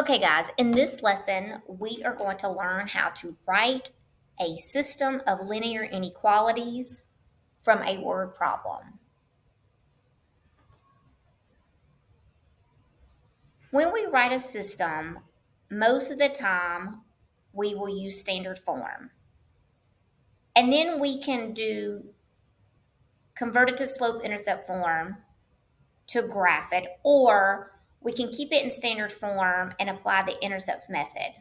Okay, guys, in this lesson, we are going to learn how to write a system of linear inequalities from a word problem. When we write a system, most of the time we will use standard form. And then we can convert it to slope intercept form to graph it, or we can keep it in standard form and apply the intercepts method.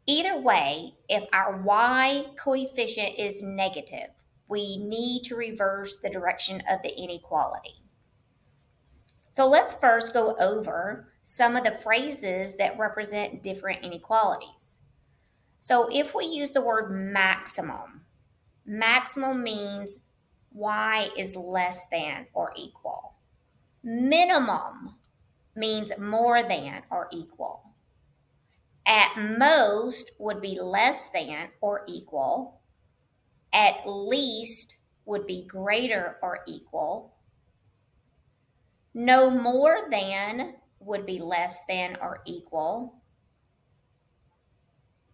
Either way, if our y coefficient is negative, we need to reverse the direction of the inequality. So let's first go over some of the phrases that represent different inequalities. So if we use the word maximum, maximum means y is less than or equal. Minimum means more than or equal. At most would be less than or equal. At least would be greater or equal. No more than would be less than or equal.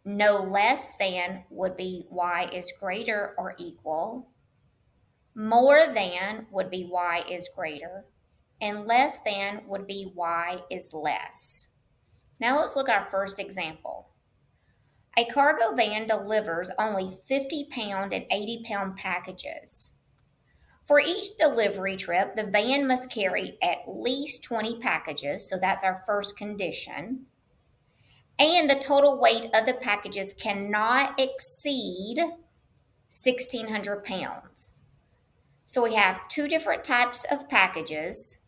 No less than would be y is greater or equal. More than would be y is greater. And less than would be y is less. Now let's look at our first example. A cargo van delivers only 50-pound and 80-pound packages. For each delivery trip, the van must carry at least 20 packages, so that's our first condition. And the total weight of the packages cannot exceed 1,600 pounds. So we have two different types of packages,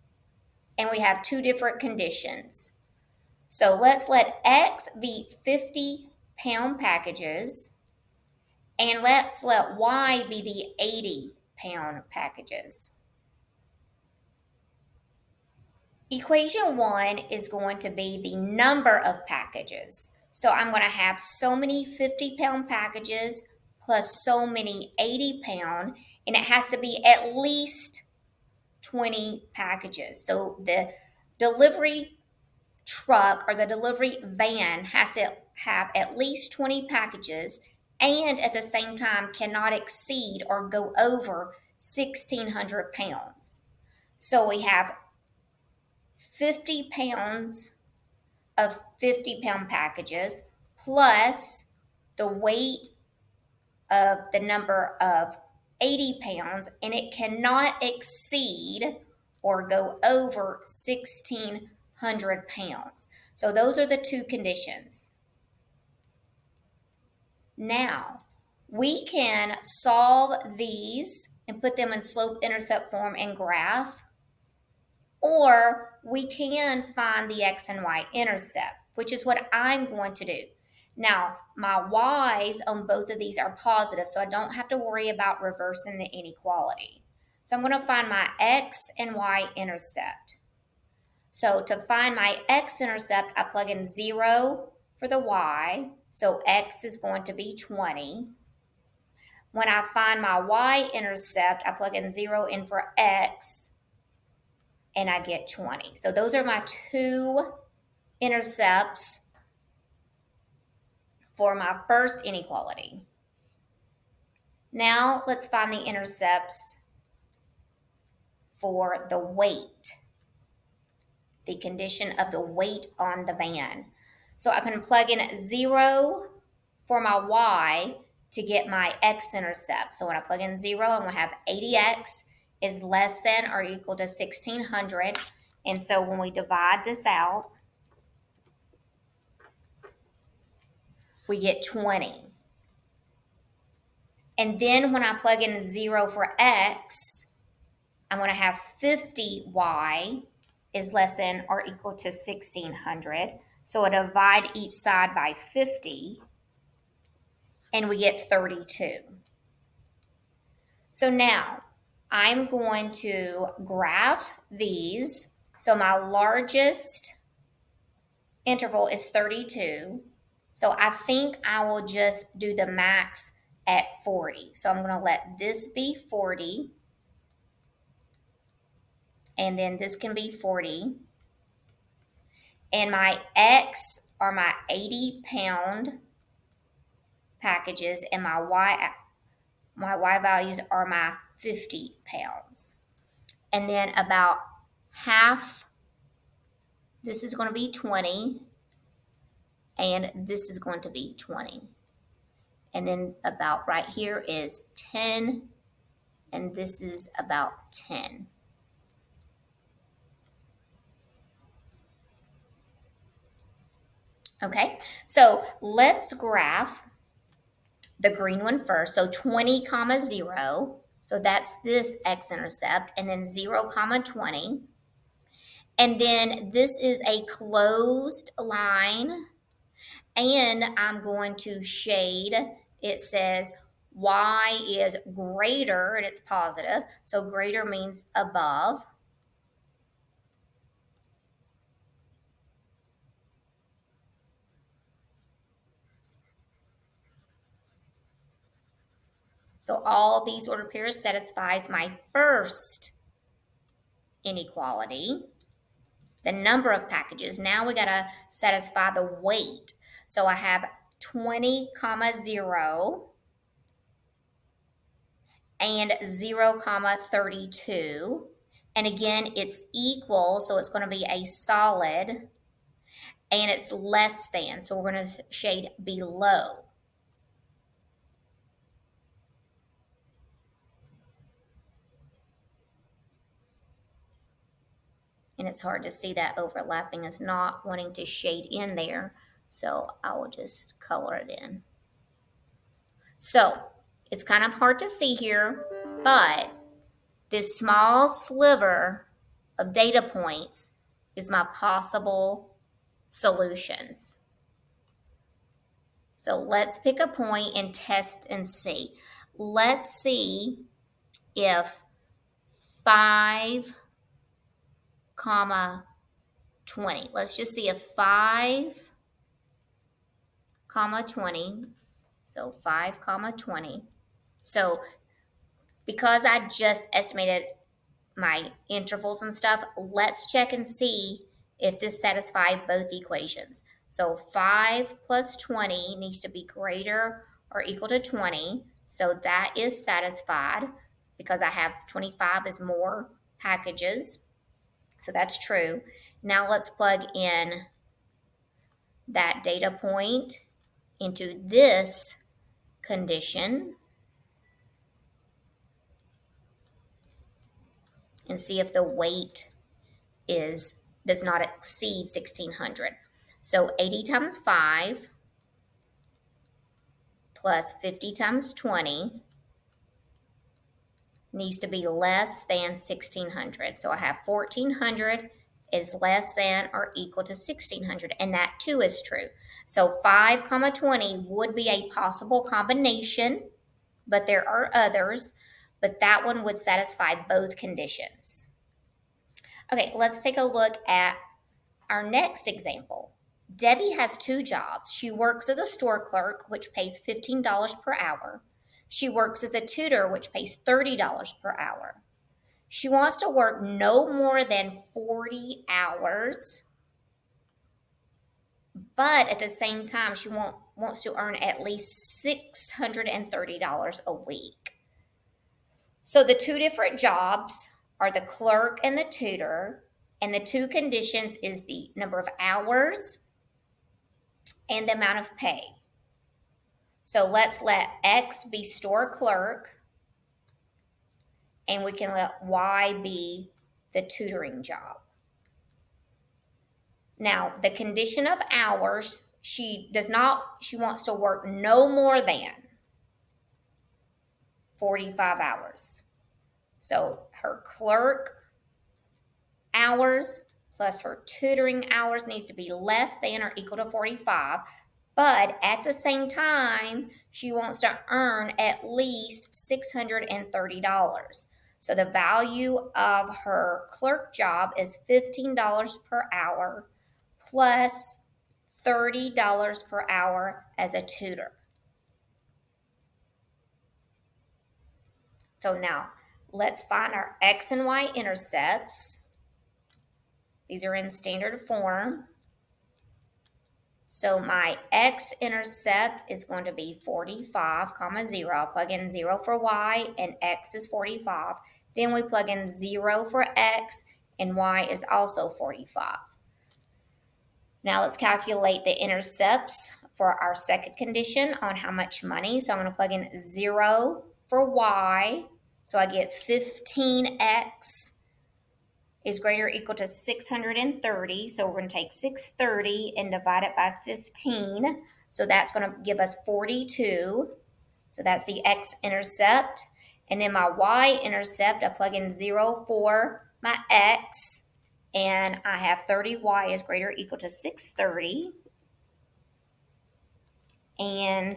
and we have two different conditions. So let's let X be 50-pound packages, and let's let Y be the 80-pound packages. Equation 1 is going to be the number of packages. So I'm going to have so many 50-pound packages plus so many 80-pound, and it has to be at least 20 packages. So the delivery truck or the delivery van has to have at least 20 packages and at the same time cannot exceed or go over 1,600 pounds. So we have 50 pounds of 50-pound packages plus the weight of the number of 80 pounds, and it cannot exceed or go over 1,600 pounds. So those are the two conditions. Now, we can solve these and put them in slope-intercept form and graph, or we can find the x and y intercept, which is what I'm going to do. Now, my y's on both of these are positive, so I don't have to worry about reversing the inequality. So I'm going to find my x and y intercept. So to find my x-intercept, I plug in 0 for the y, so x is going to be 20. When I find my y-intercept, I plug in 0 in for x, and I get 20. So those are my two intercepts for my first inequality. Now let's find the intercepts for the weight, the condition of the weight on the van. So I can plug in 0 for my y to get my x-intercept. So when I plug in 0, I'm going to have 80x is less than or equal to 1,600. And so when we divide this out, we get 20. And then when I plug in 0 for x, I'm going to have 50y is less than or equal to 1,600. So I divide each side by 50, and we get 32. So now I'm going to graph these. So my largest interval is 32. So I think I will just do the max at 40. So I'm going to let this be 40. And then this can be 40. And my X are my 80-pound packages, and my Y values are my 50 pounds. And then about half, this is going to be 20, and this is going to be 20. And then about right here is 10, and this is about 10. Okay, so let's graph the green one first. So 20 comma 0, so that's this x-intercept, and then 0 comma 20. And then this is a closed line, and I'm going to shade, it says y is greater, and it's positive, so greater means above. So all these ordered pairs satisfies my first inequality, the number of packages. Now we gotta satisfy the weight. So I have 20 comma 0 and 0 comma 32. And again, it's equal, so it's gonna be a solid, and it's less than, so we're gonna shade below. And it's hard to see that overlapping is not wanting to shade in there, so I will just color it in. So it's kind of hard to see here, but this small sliver of data points is my possible solutions. So let's pick a point and test and see. Let's see if 5 comma 20. Let's just see if 5 comma 20. So 5 comma 20. So because I just estimated my intervals and stuff, let's check and see if this satisfies both equations. So 5 plus 20 needs to be greater or equal to 20. So that is satisfied because I have 25 is more packages. So that's true. Now let's plug in that data point into this condition and see if the weight does not exceed 1600. So 80 times 5 plus 50 times 20 needs to be less than 1600. So I have 1400 is less than or equal to 1600, and that too is true. So 5 comma 20 would be a possible combination, but there are others, but that one would satisfy both conditions. Okay, let's take a look at our next example. Debbie has 2 jobs. She works as a store clerk, which pays $15 per hour. She works as a tutor, which pays $30 per hour. She wants to work no more than 40 hours, but at the same time, she wants to earn at least $630 a week. So the 2 different jobs are the clerk and the tutor, and the 2 conditions is the number of hours and the amount of pay. So let's let X be store clerk, and we can let Y be the tutoring job. Now, the condition of hours, she wants to work no more than 45 hours. So her clerk hours plus her tutoring hours needs to be less than or equal to 45. But at the same time, she wants to earn at least $630. So the value of her clerk job is $15 per hour plus $30 per hour as a tutor. So now let's find our X and Y intercepts. These are in standard form. So my x-intercept is going to be 45, comma 0. I'll plug in 0 for y, and x is 45. Then we plug in 0 for x, and y is also 45. Now let's calculate the intercepts for our second condition on how much money. So I'm going to plug in 0 for y. So I get 15x is greater or equal to 630. So we're going to take 630 and divide it by 15. So that's going to give us 42. So that's the x-intercept. And then my y-intercept, I plug in 0 for my x. And I have 30y is greater or equal to 630. And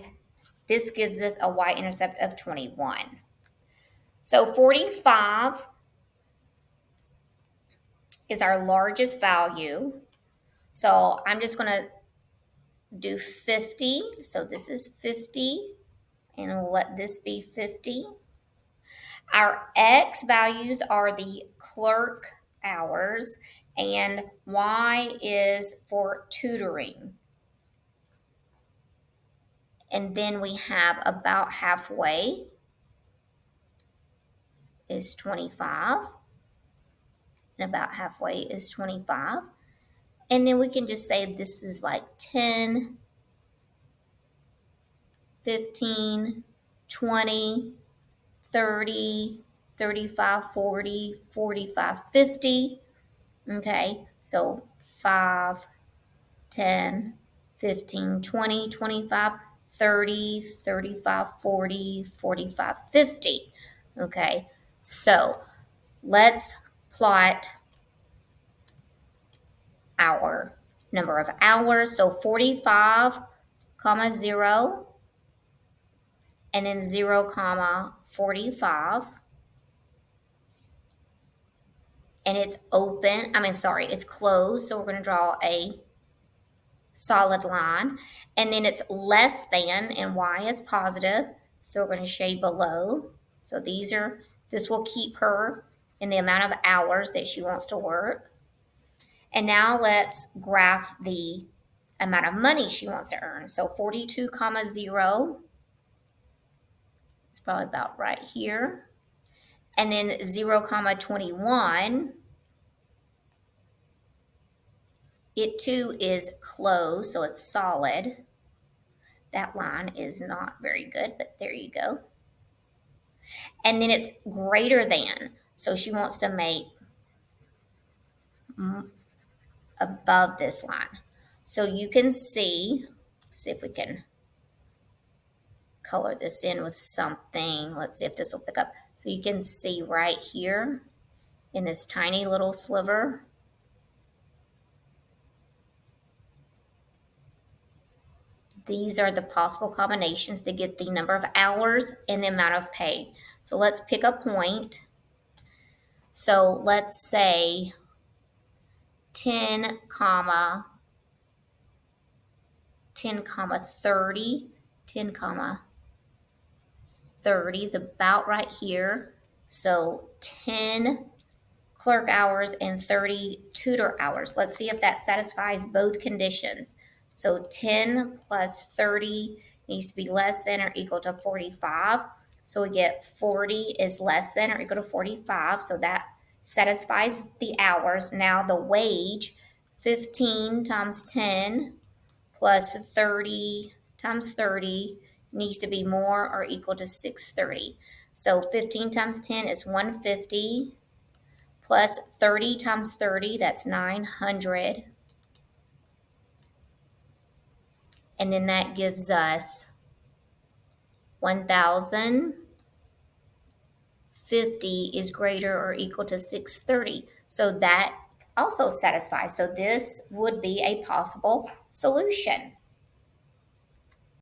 this gives us a y-intercept of 21. So 45 is our largest value. So I'm just going to do 50. So this is 50, and we'll let this be 50. Our x values are the clerk hours, and y is for tutoring. And then we have about halfway is 25. And about halfway is 25. And then we can just say this is like 10, 15, 20, 30, 35, 40, 45, 50. Okay, so 5, 10, 15, 20, 25, 30, 35, 40, 45, 50. Okay, so let's plot our number of hours. So 45, comma 0, and then 0, comma 45. And it's open, it's closed. So we're going to draw a solid line. And then it's less than, and y is positive. So we're going to shade below. So this will keep her in the amount of hours that she wants to work. And now let's graph the amount of money she wants to earn. So 42, comma 0. It's probably about right here. And then 0, comma 21. It too is closed, so it's solid. That line is not very good, but there you go. And then it's greater than. So she wants to make above this line. So you can see if we can color this in with something. Let's see if this will pick up. So you can see right here in this tiny little sliver. These are the possible combinations to get the number of hours and the amount of pay. So let's pick a point. So let's say 10, comma 30. 10, comma 30 is about right here. So 10 clerk hours and 30 tutor hours. Let's see if that satisfies both conditions. So 10 plus 30 needs to be less than or equal to 45. So we get 40 is less than or equal to 45. So that satisfies the hours. Now the wage, 15 times 10 plus 30 times 30 needs to be more or equal to 630. So 15 times 10 is 150. Plus 30 times 30, that's 900. And then that gives us 1,050 is greater or equal to 630. So that also satisfies. So this would be a possible solution.